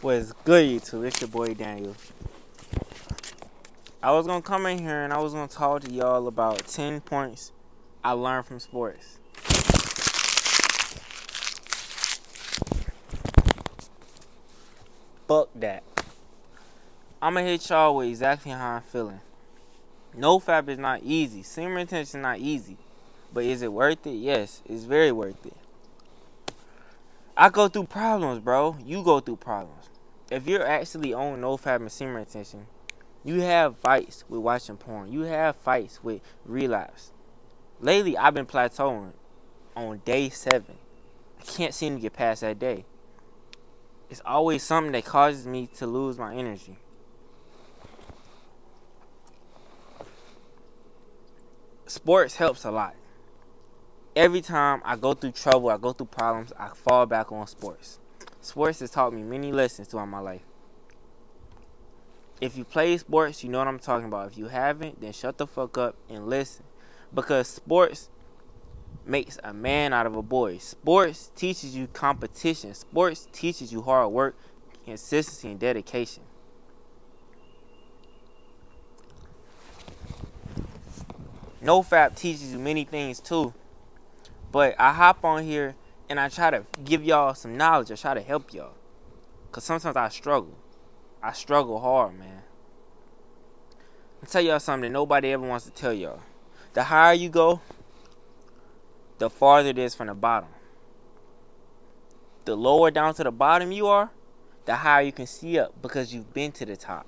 What's good, YouTube? It's your boy Daniel. I was gonna come in here and I was gonna talk to y'all about 10 points I learned from sports. Fuck that. I'm gonna hit y'all with exactly how I'm feeling. NoFap is not easy. Semen retention is not easy. But is it worth it? Yes, it's very worth it. I go through problems, bro. You go through problems. If you're actually on NoFap and semen retention, you have fights with watching porn. You have fights with relapse. Lately, I've been plateauing on day 7. I can't seem to get past that day. It's always something that causes me to lose my energy. Sports helps a lot. Every time I go through trouble, I go through problems, I fall back on sports. Sports has taught me many lessons throughout my life. If you play sports, you know what I'm talking about. If you haven't, then shut the fuck up and listen. Because sports makes a man out of a boy. Sports teaches you competition. Sports teaches you hard work, consistency, and dedication. NoFap teaches you many things too. But I hop on here and I try to give y'all some knowledge. I try to help y'all. Because sometimes I struggle. I struggle hard, man. I'll tell y'all something that nobody ever wants to tell y'all. The higher you go, the farther it is from the bottom. The lower down to the bottom you are, the higher you can see up because you've been to the top.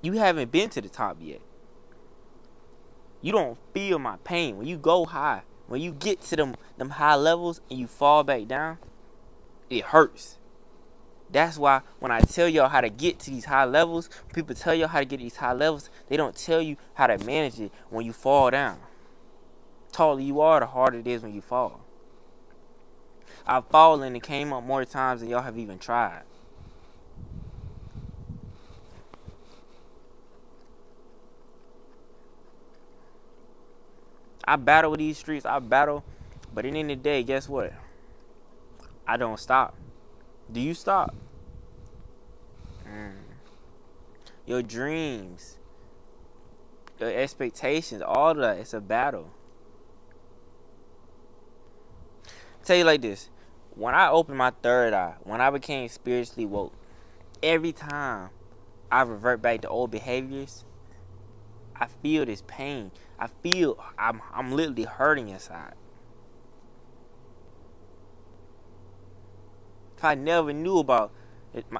You haven't been to the top yet. You don't feel my pain. When you go high, when you get to them high levels and you fall back down, it hurts. That's why when I tell y'all how to get to these high levels, people tell y'all how to get to these high levels, they don't tell you how to manage it when you fall down. The taller you are, the harder it is when you fall. I've fallen and came up more times than y'all have even tried. I battle with these streets, but at the end of the day, guess what? I don't stop. Do you stop? Your dreams, your expectations, all of that, it's a battle. Tell you like this, when I opened my third eye, when I became spiritually woke, every time I revert back to old behaviors, I feel this pain. I feel I'm literally hurting inside. If I never knew about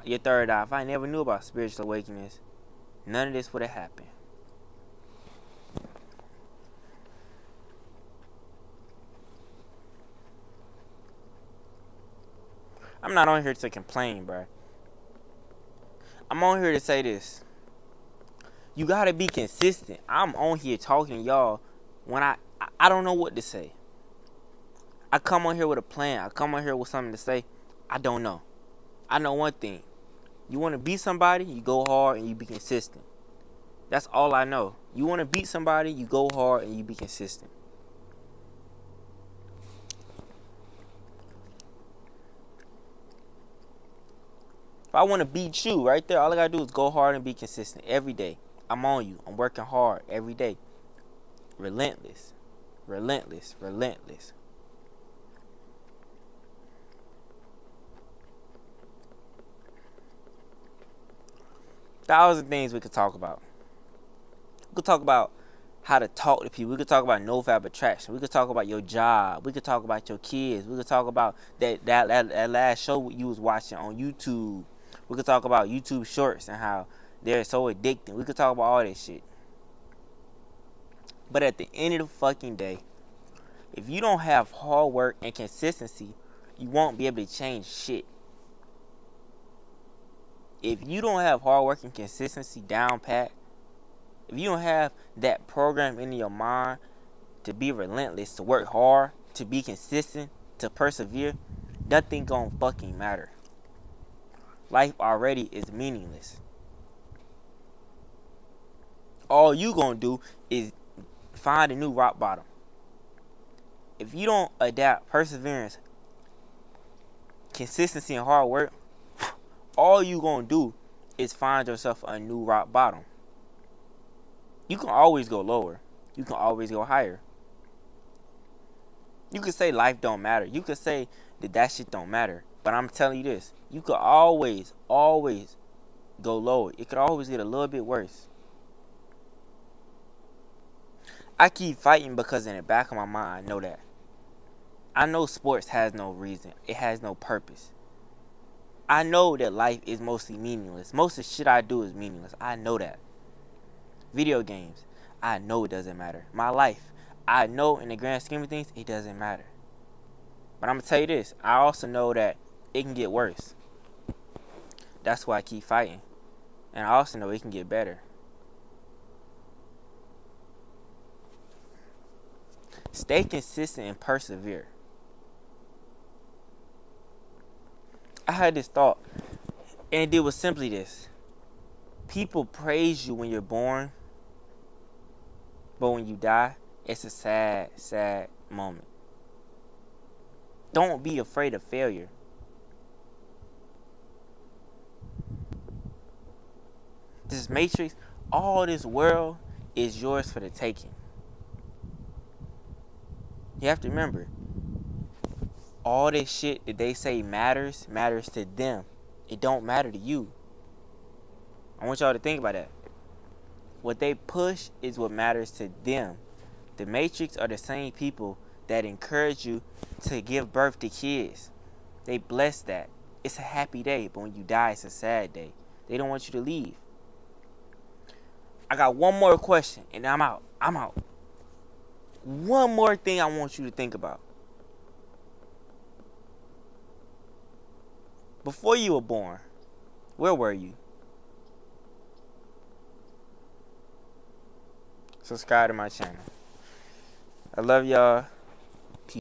your third eye, if I never knew about spiritual awakenings, none of this would have happened. I'm not on here to complain, bro. I'm on here to say this. You gotta be consistent. I'm on here talking to y'all when I don't know what to say. I come on here with a plan. I come on here with something to say. I don't know. I know one thing. You want to beat somebody, you go hard and you be consistent. That's all I know. You want to beat somebody, you go hard and you be consistent. If I want to beat you right there, all I gotta do is go hard and be consistent every day. I'm on you. I'm working hard every day. Relentless. Relentless. Relentless. Thousand things we could talk about. We could talk about how to talk to people. We could talk about NoFap attraction. We could talk about your job. We could talk about your kids. We could talk about that last show you was watching on YouTube. We could talk about YouTube shorts and how they're so addicting. We could talk about all that shit. But at the end of the fucking day, if you don't have hard work and consistency, you won't be able to change shit. If you don't have hard work and consistency down pat, if you don't have that program in your mind to be relentless, to work hard, to be consistent, to persevere, nothing gonna fucking matter. Life already is meaningless. All you gonna do is find a new rock bottom. If you don't adapt perseverance, consistency, and hard work, all you gonna do is find yourself a new rock bottom. You can always go lower. You can always go higher. You could say life don't matter. You could say that shit don't matter. But I'm telling you this. You could always go lower. It could always get a little bit worse. I keep fighting because in the back of my mind, I know that. I know sports has no reason. It has no purpose. I know that life is mostly meaningless. Most of the shit I do is meaningless. I know that. Video games, I know it doesn't matter. My life, I know in the grand scheme of things, it doesn't matter. But I'm going to tell you this. I also know that it can get worse. That's why I keep fighting. And I also know it can get better. Stay consistent and persevere. I had this thought, and it was simply this. People praise you when you're born, but when you die, it's a sad, sad moment. Don't be afraid of failure. This matrix, all this world is yours for the taking. You have to remember, all this shit that they say matters to them. It don't matter to you. I want y'all to think about that. What they push is what matters to them. The Matrix are the same people that encourage you to give birth to kids. They bless that. It's a happy day, but when you die, it's a sad day. They don't want you to leave. I got one more question, and I'm out. One more thing I want you to think about. Before you were born, where were you? Subscribe to my channel. I love y'all.